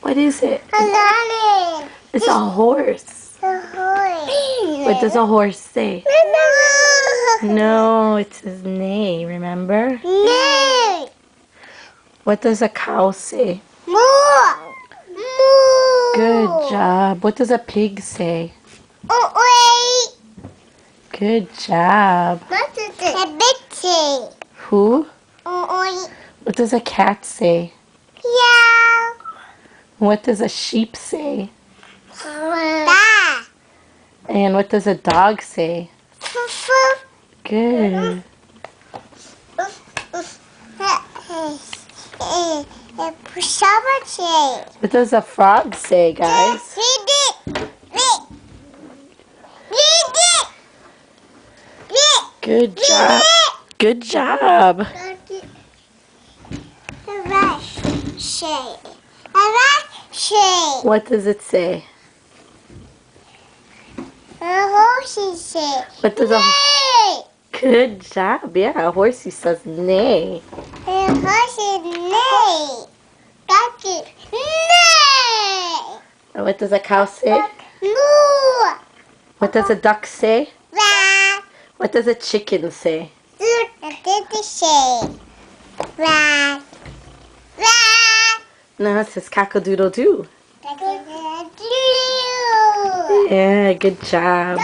What is it? It's a horse. What does a horse say? No, it says neigh, remember? Nay. What does a cow say? Moo. Good job. What does a pig say? Wait. Good job. What is it? A bitchy. Who? Oi. What does a cat say? Yeah. What does a sheep say? Da. And what does a dog say? Fufu. Good. What does a frog say, guys? Good job. Good job. What does it say? What does a... Good job. Yeah, a horsey says neigh. And What does a cow say? Moo. What does a duck say? Rat. What does a chicken say? Rat. Rat. No, it says cock-a-doodle-doo. Yeah, good job.